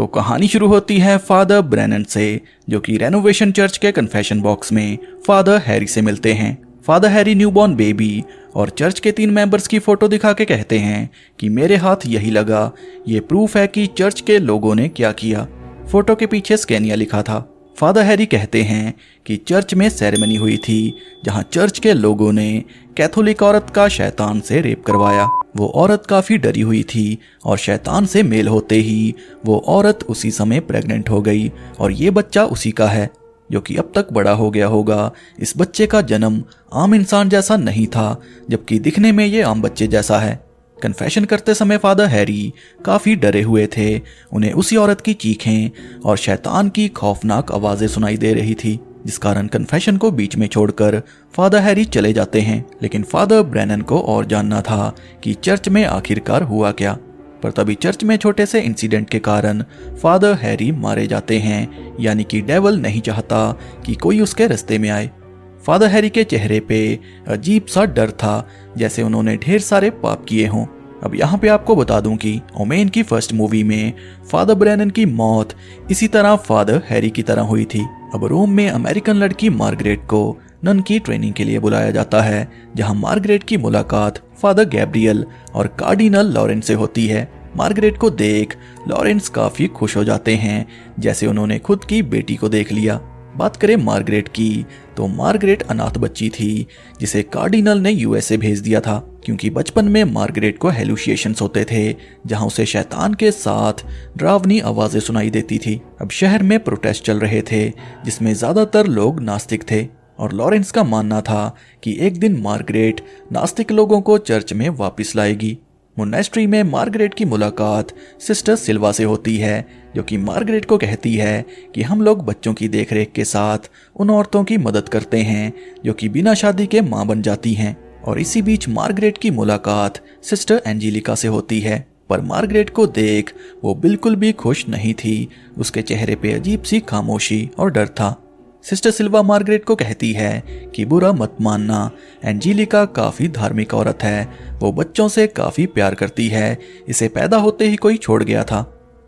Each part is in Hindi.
तो कहानी शुरू होती है फादर ब्रेनन से, जो कि रेनोवेशन चर्च के कन्फेशन बॉक्स में फादर हैरी से मिलते हैं। फादर हैरी न्यूबॉर्न बेबी और चर्च के 3 मेंबर्स की फोटो दिखा के कहते हैं कि मेरे हाथ यही लगा, ये प्रूफ है कि चर्च के लोगों ने क्या किया। फोटो के पीछे स्केनिया लिखा था। फादर हैरी कहते हैं कि चर्च में सेरेमनी हुई थी जहां चर्च के लोगों ने कैथोलिक औरत का शैतान से रेप करवाया। वो औरत काफ़ी डरी हुई थी और शैतान से मेल होते ही वो औरत उसी समय प्रेग्नेंट हो गई और ये बच्चा उसी का है, जो कि अब तक बड़ा हो गया होगा। इस बच्चे का जन्म आम इंसान जैसा नहीं था, जबकि दिखने में ये आम बच्चे जैसा है। कन्फेशन करते समय फादर हैरी काफ़ी डरे हुए थे। उन्हें उसी औरत की चीखें और शैतान की खौफनाक आवाज़ें सुनाई दे रही थी, जिस कारण कन्फेशन को बीच में छोड़कर फादर हैरी चले जाते हैं। लेकिन फादर ब्रेनन को और जानना था कि चर्च में आखिरकार हुआ क्या। पर तभी चर्च में छोटे से इंसिडेंट के कारण फादर हैरी मारे जाते हैं, यानी कि डेविल नहीं चाहता कि कोई उसके रास्ते में आए। फादर हैरी के चेहरे पे अजीब सा डर था, जैसे उन्होंने ढेर सारे पाप किए हों। अब यहाँ पे आपको बता दूं कि ओमेन की फर्स्ट मूवी में फादर ब्रेनन की मौत इसी तरह फादर हैरी की तरह हुई थी। अब रोम में अमेरिकन लड़की मार्गरेट को नन की ट्रेनिंग के लिए बुलाया जाता है, जहाँ मार्गरेट की मुलाकात फादर गैब्रियल और कार्डिनल लॉरेंस से होती है। मार्गरेट को देख लॉरेंस काफी खुश हो जाते हैं, जैसे उन्होंने खुद की बेटी को देख लिया। बात करें मार्गरेट की, तो मार्गरेट अनाथ बच्ची थी जिसे कार्डिनल ने यूएसए भेज दिया था, क्योंकि बचपन में मार्गरेट को हेलुसिएशंस होते थे, जहां उसे शैतान के साथ डरावनी आवाजें सुनाई देती थी। अब शहर में प्रोटेस्ट चल रहे थे, जिसमें ज्यादातर लोग नास्तिक थे, और लॉरेंस का मानना था कि एक दिन मार्गरेट नास्तिक लोगों को चर्च में वापस लाएगी। मोनेस्ट्री में मार्गरेट की मुलाकात सिस्टर सिल्वा से होती है, जो कि मार्गरेट को कहती है कि हम लोग बच्चों की देखरेख के साथ उन औरतों की मदद करते हैं जो कि बिना शादी के मां बन जाती हैं। और इसी बीच मार्गरेट की मुलाकात सिस्टर एंजेलिका से होती है, पर मार्गरेट को देख वो बिल्कुल भी खुश नहीं थी। उसके चेहरे पे अजीब सी खामोशी और डर था। सिस्टर सिल्वा मार्गरेट को कहती है कि बुरा मत मानना, एंजेलिका काफ़ी धार्मिक औरत है, वो बच्चों से काफ़ी प्यार करती है, इसे पैदा होते ही कोई छोड़ गया था।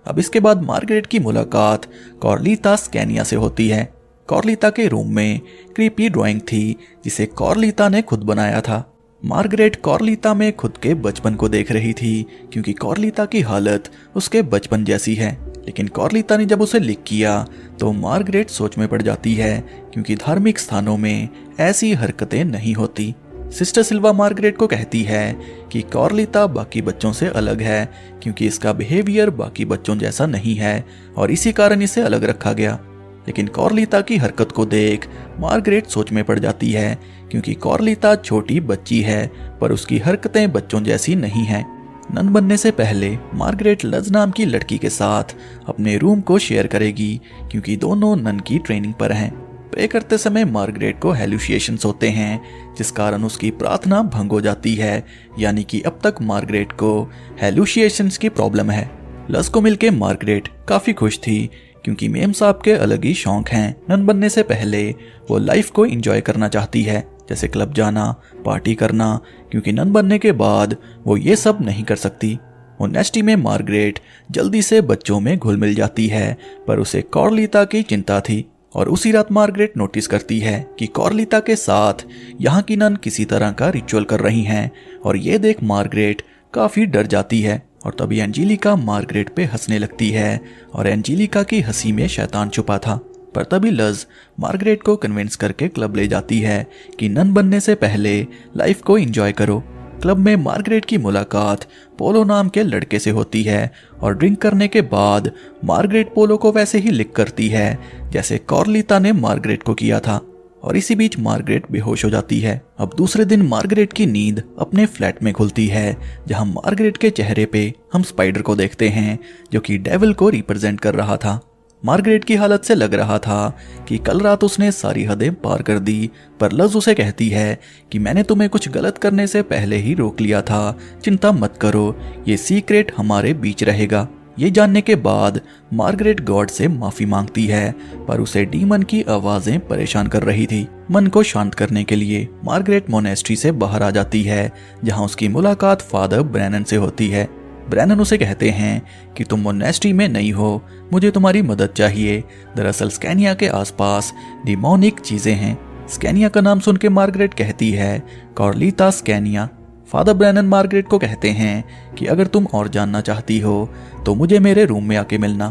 अब इसके बाद मार्गरेट की मुलाकात कॉर्लिता स्कैनिया से होती है। कॉर्लिता के रूम में क्रीपी ड्राइंग थी, जिसे कॉर्लिता ने खुद बनाया था। मार्गरेट कॉर्लिता में खुद के बचपन को देख रही थी, क्योंकि कॉर्लिता की हालत उसके बचपन जैसी है। लेकिन कॉर्लिता ने जब उसे लिख किया तो मार्गरेट सोच में पड़ जाती है, क्योंकि धार्मिक स्थानों में ऐसी हरकतें नहीं होती। सिस्टर सिल्वा मार्गरेट को कहती है कि कॉर्लिता बाकी बच्चों से अलग है, क्योंकि इसका बिहेवियर बाकी बच्चों जैसा नहीं है और इसी कारण इसे अलग रखा गया। लेकिन कॉर्लिता की हरकत को देख मार्गरेट सोच में पड़ जाती है, क्योंकि कॉर्लिता छोटी बच्ची है पर उसकी हरकतें बच्चों जैसी नहीं हैं। नन बनने से पहले मार्गरेट लज नाम की लड़की के साथ अपने रूम को शेयर करेगी, क्योंकि दोनों नन की ट्रेनिंग पर हैं। प्रे करते समय मार्गरेट को हेलुसिएशंस होते हैं, जिस कारण उसकी प्रार्थना भंग हो जाती है, यानी कि अब तक मार्गरेट को हेलुसिएशंस की प्रॉब्लम है। लज को मिलके मार्गरेट काफ़ी खुश थी, क्योंकि मेम साहब के अलग ही शौक हैं। नन बनने से पहले वो लाइफ को एंजॉय करना चाहती है, जैसे क्लब जाना, पार्टी करना, क्योंकि नन बनने के बाद वो ये सब नहीं कर सकती। मोनेस्टी में मार्गरेट जल्दी से बच्चों में घुल मिल जाती है, पर उसे कॉर्लिता की चिंता थी। और उसी रात मार्गरेट नोटिस करती है कि कॉर्लिता के साथ यहाँ की नन किसी तरह का रिचुअल कर रही हैं, और ये देख मार्गरेट काफ़ी डर जाती है। और तभी एंजेलिका मार्गरेट पे हंसने लगती है, और एंजेलिका की हंसी में शैतान छुपा था। पर तभी लज मार्गरेट को कन्विंस करके क्लब ले जाती है कि नन बनने से पहले लाइफ को एंजॉय करो। क्लब में मार्गरेट की मुलाकात पोलो नाम के लड़के से होती है, और ड्रिंक करने के बाद मार्गरेट पोलो को वैसे ही लिक करती है जैसे कॉर्लिता ने मार्गरेट को किया था, और इसी बीच मार्गरेट बेहोश हो जाती है। अब दूसरे दिन मार्गरेट की नींद अपने फ्लैट में खुलती है, जहां मार्गरेट के चेहरे पे हम स्पाइडर को देखते हैं, जो कि डेविल को रिप्रेजेंट कर रहा था। मार्गरेट की हालत से लग रहा था कि कल रात उसने सारी हदें पार कर दी, पर लज उसे कहती है कि मैंने तुम्हें कुछ गलत करने से पहले ही रोक लिया था, चिंता मत करो, ये सीक्रेट हमारे बीच रहेगा। ये जानने के बाद मार्गरेट गॉड से माफी मांगती है, पर उसे डीमन की आवाजें परेशान कर रही थी। मन को शांत करने के लिए मार्गरेट मोनेस्ट्री से बाहर आ जाती है, जहां उसकी मुलाकात फादर ब्रेनन से होती है। ब्रैनन उसे कहते हैं कि तुम मोनेस्ट्री में नहीं हो, मुझे तुम्हारी मदद चाहिए। दरअसल स्कैनिया के आसपास डिमोनिक चीजें हैं। स्कैनिया का नाम सुन के मार्गरेट कहती है कॉर्लिता स्कैनिया। फादर ब्रैनन मार्गरेट को कहते हैं कि अगर तुम और जानना चाहती हो तो मुझे मेरे रूम में आके मिलना।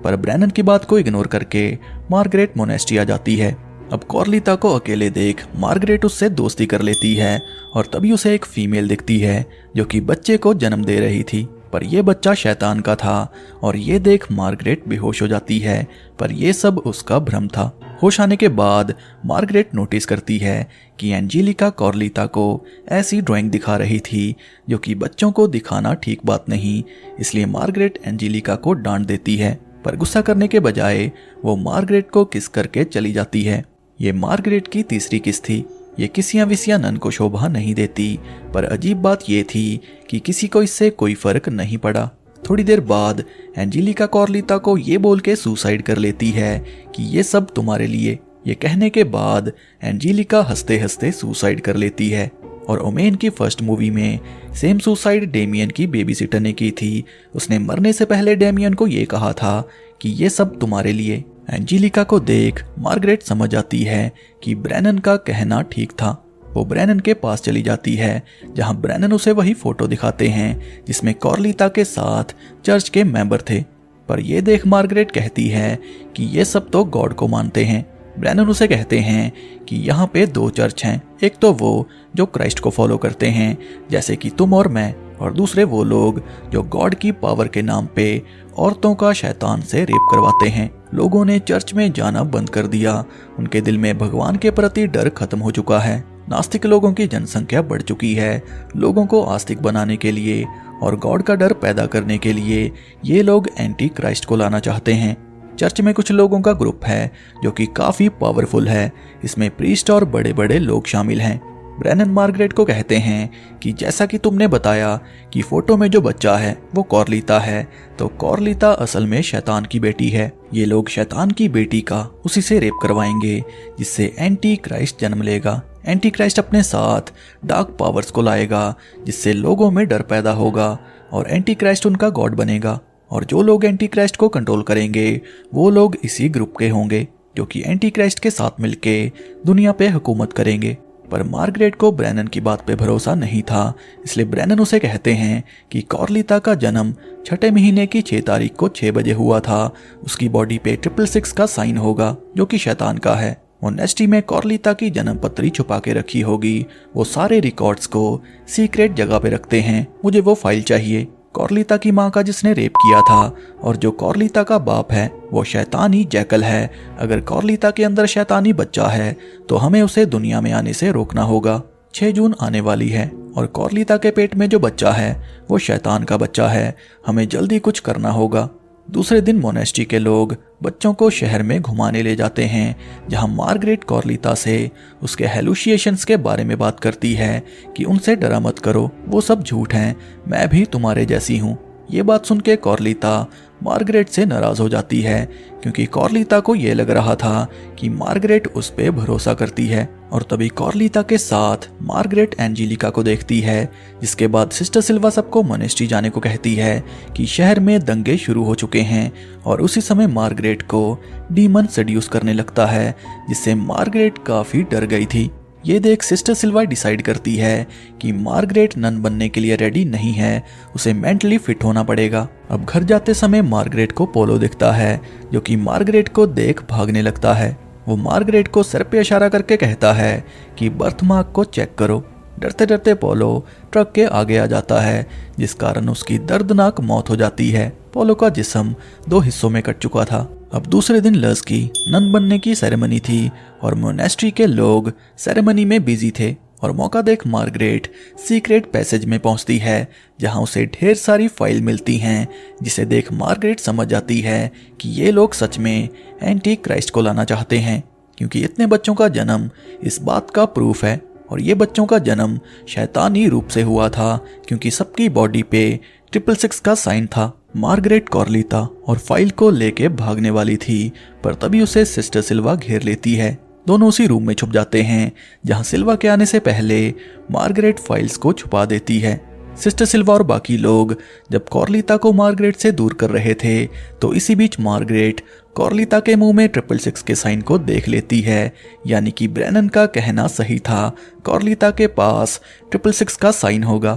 पर ब्रैनन की बात को इग्नोर करके मार्गरेट मोनेस्ट्री आ जाती है। अब कॉर्लिता को अकेले देख मार्गरेट उससे दोस्ती कर लेती है और तभी उसे एक फीमेल दिखती है जो कि बच्चे को जन्म दे रही थी। पर यह बच्चा शैतान का था और ये देख मार्गरेट बेहोश हो जाती है, पर यह सब उसका भ्रम था। होश आने के बाद मार्गरेट नोटिस करती है कि एंजेलिका कॉर्लिता को ऐसी ड्राइंग दिखा रही थी जो कि बच्चों को दिखाना ठीक बात नहीं, इसलिए मार्गरेट एंजेलिका को डांट देती है। पर गुस्सा करने के बजाय वो मार्गरेट को किस करके चली जाती है। ये मार्गरेट की तीसरी किस थी। ये किसियां विसियां नन को शोभा नहीं देती, पर अजीब बात ये थी कि किसी को इससे कोई फर्क नहीं पड़ा। थोड़ी देर बाद एंजेलिका कॉर्लिता को ये बोल के सुसाइड कर लेती है कि ये सब तुम्हारे लिए। ये कहने के बाद एंजेलिका हंसते हंसते सुसाइड कर लेती है। और ओमेन की फर्स्ट मूवी में सेम सुसाइड डेमियन की बेबी सिटर ने की थी। उसने मरने से पहले डेमियन को ये कहा था कि ये सब तुम्हारे लिए। एंजेलिका को देख मार्गरेट समझ आती है कि ब्रैनन का कहना ठीक था। वो ब्रैनन के पास चली जाती है जहां ब्रैनन उसे वही फोटो दिखाते हैं जिसमें कॉर्लिता के साथ चर्च के मेंबर थे। पर यह देख मार्गरेट कहती है कि ये सब तो गॉड को मानते हैं। ब्रैनन उसे कहते हैं कि यहाँ पे दो चर्च हैं, एक तो वो जो क्राइस्ट को फॉलो करते हैं जैसे कि तुम और मैं, और दूसरे वो लोग जो गॉड की पावर के नाम पे औरतों का शैतान से रेप करवाते हैं। लोगों ने चर्च में जाना बंद कर दिया। उनके दिल में भगवान के प्रति डर खत्म हो चुका है। नास्तिक लोगों की जनसंख्या बढ़ चुकी है। लोगों को आस्तिक बनाने के लिए और गॉड का डर पैदा करने के लिए ये लोग एंटी क्राइस्ट को लाना चाहते हैं। चर्च में कुछ लोगों का ग्रुप है जो कि काफी पावरफुल है। इसमें प्रीस्ट और बड़े बड़े लोग शामिल हैं। ब्रैनन मार्गरेट को कहते हैं कि जैसा कि तुमने बताया कि फोटो में जो बच्चा है वो कॉर्लिता है, तो कॉर्लिता असल में शैतान की बेटी है। ये लोग शैतान की बेटी का उसी से रेप करवाएंगे जिससे एंटी क्राइस्ट जन्म लेगा। एंटी क्राइस्ट अपने साथ डार्क पावर्स को लाएगा जिससे लोगों में डर पैदा होगा और एंटी क्राइस्ट उनका गॉड बनेगा। और जो लोग एंटी क्राइस्ट को कंट्रोल करेंगे वो लोग इसी ग्रुप के होंगे जो कि एंटी क्राइस्ट के साथ मिलके दुनिया पे हुकूमत करेंगे। पर मार्गरेट को ब्रैनन की बात पे भरोसा नहीं था, इसलिए ब्रैनन उसे कहते हैं कि कॉर्लिता का जन्म 6 महीने की 6 तारीख को 6 बजे हुआ था। उसकी बॉडी पे 666 का साइन होगा जो कि शैतान का है। मोनेस्ट्री में कॉर्लिता की जन्म पत्री छुपा के रखी होगी। वो सारे रिकॉर्ड्स को सीक्रेट जगह पे रखते हैं। मुझे वो फाइल चाहिए। कॉर्लिता की माँ का जिसने रेप किया था और जो कॉर्लिता का बाप है वो शैतानी जैकल है। अगर कॉर्लिता के अंदर शैतानी बच्चा है तो हमें उसे दुनिया में आने से रोकना होगा। 6 जून आने वाली है और कॉर्लिता के पेट में जो बच्चा है वो शैतान का बच्चा है। हमें जल्दी कुछ करना होगा। दूसरे दिन मोनेस्ट्री के लोग बच्चों को शहर में घुमाने ले जाते हैं जहां मार्गरेट कॉर्लिता से उसके हेलुसिएशंस के बारे में बात करती है कि उनसे डरा मत करो, वो सब झूठ हैं, मैं भी तुम्हारे जैसी हूँ। ये बात सुन के कॉर्लिता मार्गरेट से नाराज हो जाती है क्योंकि कॉर्लिता को यह लग रहा था कि मार्गरेट उस पर भरोसा करती है। और तभी कॉर्लिता के साथ मार्गरेट एंजेलिका को देखती है, जिसके बाद सिस्टर सिल्वा सबको मोनेस्ट्री जाने को कहती है कि शहर में दंगे शुरू हो चुके हैं। और उसी समय मार्गरेट को डीमन सेड्यूस करने लगता है जिससे मार्गरेट काफी डर गई थी। ये देख सिस्टर सिल्वा डिसाइड करती है कि मार्गरेट नन बनने के लिए रेडी नहीं है, उसे मेंटली फिट होना पड़ेगा। अब घर जाते समय मार्गरेट को पोलो दिखता है जो कि मार्गरेट को देख भागने लगता है। वो मार्गरेट को सर पे इशारा करके कहता है कि बर्थमार्क को चेक करो। डरते डरते पोलो ट्रक के आगे आ जाता है जिस कारण उसकी दर्दनाक मौत हो जाती है। पोलो का जिस्म 2 हिस्सों में कट चुका था। अब दूसरे दिन लस की नन बनने की सेरेमनी थी और मोनेस्ट्री के लोग सेरेमनी में बिजी थे। और मौका देख मार्गरेट सीक्रेट पैसेज में पहुंचती है जहां उसे ढेर सारी फाइल मिलती हैं, जिसे देख मार्गरेट समझ जाती है कि ये लोग सच में एंटी क्राइस्ट को लाना चाहते हैं क्योंकि इतने बच्चों का जन्म इस बात का प्रूफ है। और ये बच्चों का जन्म शैतानी रूप से हुआ था क्योंकि सबकी बॉडी पे 666 का साइन था। मार्गरेट कॉर्लिता और फाइल को लेके भागने वाली थी, पर तभी उसे सिस्टर सिल्वा घेर लेती है। दोनों उसी रूम में छुप जाते हैं जहां सिल्वा के आने से पहले मार्गरेट फाइल्स को छुपा देती है। सिस्टर सिल्वा और बाकी लोग जब कॉर्लिता को मार्गरेट से दूर कर रहे थे तो इसी बीच मार्गरेट कॉर्लिता के मुंह में 666 के साइन को देख लेती है, यानी कि ब्रेनन का कहना सही था, कॉर्लिता के पास 666 का साइन होगा।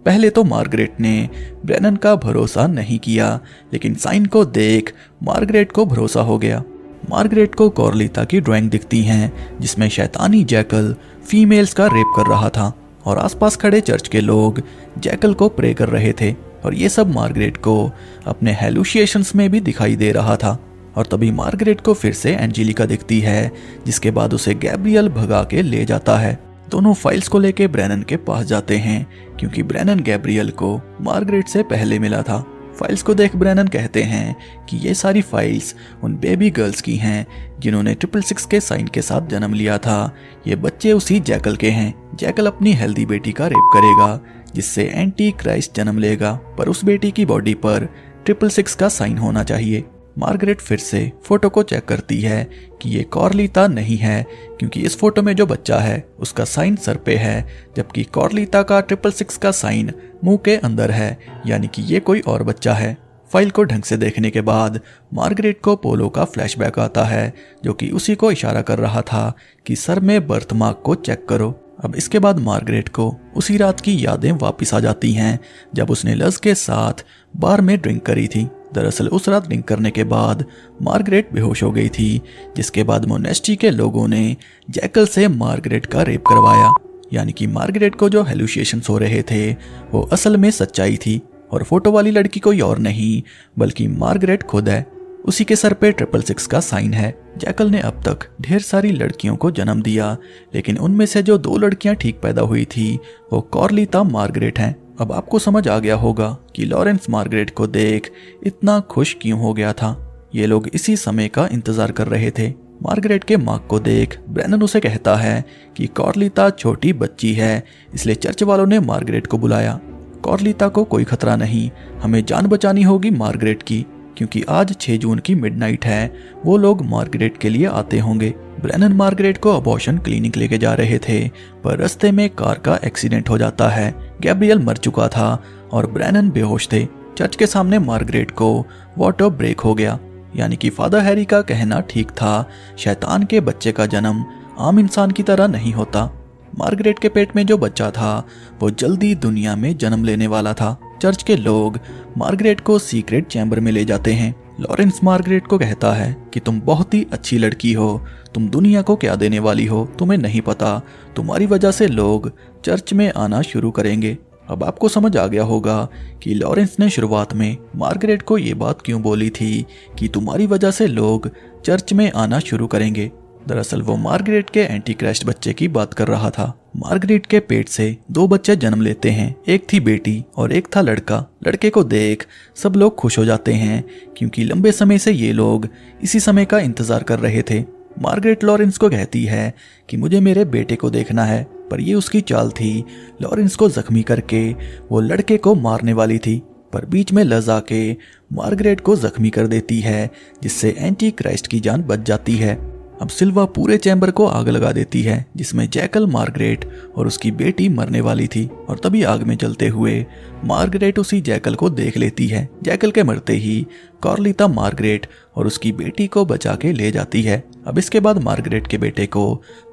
पहले तो मार्गरेट ने ब्रेनन का भरोसा नहीं किया, लेकिन साइन को देख मार्गरेट को भरोसा हो गया। मार्गरेट को कॉर्लिता की ड्राइंग दिखती हैं जिसमें शैतानी जैकल फीमेल्स का रेप कर रहा था और आसपास खड़े चर्च के लोग जैकल को प्रे कर रहे थे और ये सब मार्गरेट को अपने हेलुसिएशंस में भी दिखाई दे रहा था। और तभी मार्गरेट को फिर से एंजेलिका दिखती है, जिसके बाद उसे गैब्रियल भगा के ले जाता है। दोनों फाइल्स को लेके ब्रेनन के पास जाते हैं क्योंकि ब्रेनन गैब्रियल को मार्गरेट से पहले मिला था। फाइल्स को देख ब्रेनन कहते हैं कि ये सारी फाइल्स उन बेबी गर्ल्स की हैं जिन्होंने 666 के साइन के साथ जन्म लिया था। ये बच्चे उसी जैकल के हैं। जैकल अपनी हेल्दी बेटी का रेप करेगा जिससे एंटी क्राइस्ट जन्म लेगा, पर उस बेटी की बॉडी पर 666 का साइन होना चाहिए। मार्गरेट फिर से फोटो को चेक करती है कि ये कॉर्लिता नहीं है क्योंकि इस फोटो में जो बच्चा है उसका साइन सर पे है, जबकि कॉर्लिता का 666 का साइन मुंह के अंदर है, यानी कि ये कोई और बच्चा है। फाइल को ढंग से देखने के बाद मार्गरेट को पोलो का फ्लैशबैक आता है जो कि उसी को इशारा कर रहा था कि सर में बर्थ मार्क को चेक करो। अब इसके बाद मार्गरेट को उसी रात की यादें वापस आ जाती हैं जब उसने लज के साथ बार में ड्रिंक करी थी। दरअसल उस रात ड्रिंक करने के बाद मार्गरेट बेहोश हो गई थी, जिसके बाद मोनेस्ट्री के लोगों ने जैकल से मार्गरेट का रेप करवाया, यानी कि मार्गरेट को जो हेलुसिएशंस हो रहे थे वो असल में सच्चाई थी और फोटो वाली लड़की कोई और नहीं बल्कि मार्गरेट खुद है। उसी के सर पे 666 का साइन है। जैकल ने अब तक ढेर सारी लड़कियों को जन्म दिया, लेकिन उनमें से जो 2 लड़कियां ठीक पैदा हुई थी वो कॉर्लिता मार्गरेट हैं। अब आपको समझ आ गया होगा कि लॉरेंस मार्गरेट को देख इतना खुश क्यों हो गया था। ये लोग इसी समय का इंतजार कर रहे थे। मार्गरेट के मार्क को देख ब्रेनन उसे कहता है कि कॉर्लिता छोटी बच्ची है, इसलिए चर्च वालों ने मार्गरेट को बुलाया। कॉर्लिता को कोई खतरा नहीं, हमें जान बचानी होगी मार्गरेट की, क्योंकि आज 6 जून की मिडनाइट है। वो लोग मार्गरेट के लिए आते होंगे। ब्रेनन मार्गरेट को अबॉर्शन क्लिनिक लेके जा रहे थे, पर रास्ते में कार का एक्सीडेंट हो जाता है। गैब्रियल मर चुका था और ब्रेनन बेहोश थे। चर्च के सामने मार्गरेट को वाटर ब्रेक हो गया, यानी कि फादर हैरी का कहना ठीक था, शैतान के बच्चे का जन्म आम इंसान की तरह नहीं होता। मार्गरेट के पेट में जो बच्चा था वो जल्दी दुनिया में जन्म लेने वाला था। चर्च के लोग मार्गरेट को सीक्रेट चैम्बर में ले जाते हैं। लॉरेंस मार्गरेट को कहता है कि तुम बहुत ही अच्छी लड़की हो, तुम दुनिया को क्या देने वाली हो तुम्हें नहीं पता, तुम्हारी वजह से लोग चर्च में आना शुरू करेंगे। अब आपको समझ आ गया होगा कि लॉरेंस ने शुरुआत में मार्गरेट को ये बात क्यों बोली थी कि तुम्हारी वजह से लोग चर्च में आना शुरू करेंगे। दरअसल वो मार्गरेट के एंटी क्राइस्ट बच्चे की बात कर रहा था। मार्गरेट के पेट से 2 बच्चे जन्म लेते हैं, एक थी बेटी और एक था लड़का। लड़के को देख सब लोग खुश हो जाते हैं क्योंकि लंबे समय से ये लोग इसी समय का इंतजार कर रहे थे। मार्गरेट लॉरेंस को कहती है कि मुझे मेरे बेटे को देखना है, पर ये उसकी चाल थी। लॉरेंस को जख्मी करके वो लड़के को मारने वाली थी, पर बीच में लज आके मार्गरेट को जख्मी कर देती है, जिससे एंटी क्राइस्ट की जान बच जाती है। अब सिल्वा पूरे चैम्बर को आग लगा देती है जिसमें जैकल, मार्गरेट और उसकी बेटी मरने वाली थी, और तभी आग में जलते हुए मार्गरेट उसी जैकल को देख लेती है। जैकल के मरते ही कॉर्लिता मार्गरेट और उसकी बेटी को बचा के ले जाती है। अब इसके बाद मार्गरेट के बेटे को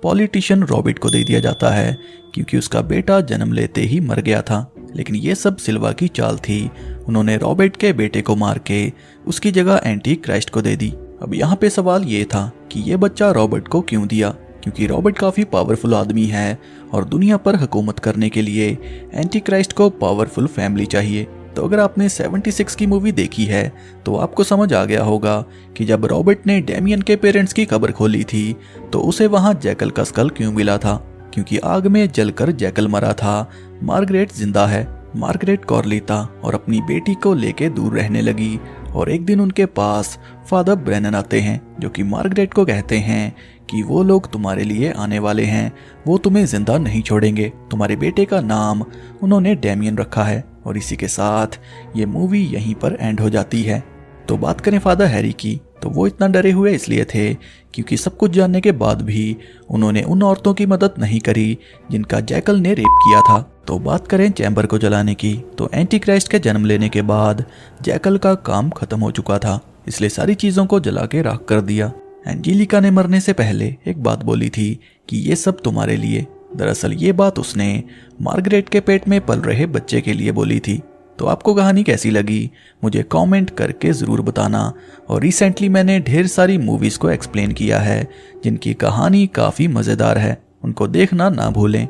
पॉलिटिशियन रॉबर्ट को दे दिया जाता है क्योंकि उसका बेटा जन्म लेते ही मर गया था। लेकिन ये सब सिल्वा की चाल थी। उन्होंने रॉबर्ट के बेटे को मार के उसकी जगह एंटी क्राइस्ट को दे दी। अब यहाँ पे सवाल ये था कि ये बच्चा रॉबर्ट को क्यों दिया, क्योंकि रॉबर्ट काफी पावरफुल आदमी है और दुनिया पर हुकूमत करने के लिए एंटी क्राइस्ट को पावरफुल फैमिली चाहिए। तो अगर आपने 76 की मूवी देखी है तो आपको समझ आ गया होगा कि जब रॉबर्ट ने डेमियन के पेरेंट्स की कब्र खोली थी तो उसे वहां जैकल का स्कल क्यों मिला था, क्योंकि आग में जलकर जैकल मरा था, मार्गरेट जिंदा है। मार्गरेट कॉर्लिता और अपनी बेटी को लेके दूर रहने लगी और एक दिन उनके पास फादर ब्रेनन आते हैं जो कि मार्गरेट को कहते हैं कि वो लोग तुम्हारे लिए आने वाले हैं, वो तुम्हें जिंदा नहीं छोड़ेंगे। तुम्हारे बेटे का नाम उन्होंने डेमियन रखा है। और इसी के साथ ये मूवी यहीं पर एंड हो जाती है। तो बात करें फादर हैरी की, तो वो इतना डरे हुए इसलिए थे क्योंकि सब कुछ जानने के बाद भी उन्होंने उन औरतों की मदद नहीं करी जिनका जैकल ने रेप किया था। तो बात करें चैम्बर को जलाने की, तो एंटी क्राइस्ट के जन्म लेने के बाद जैकल का काम खत्म हो चुका था, इसलिए सारी चीजों को जला के राख कर दिया। एंजेलिका ने मरने से पहले एक बात बोली थी कि ये सब तुम्हारे लिए। दरअसल ये बात उसने मार्गरेट के पेट में पल रहे बच्चे के लिए बोली थी। तो आपको कहानी कैसी लगी मुझे कमेंट करके ज़रूर बताना। और रिसेंटली मैंने ढेर सारी मूवीज़ को एक्सप्लेन किया है जिनकी कहानी काफ़ी मज़ेदार है, उनको देखना ना भूलें।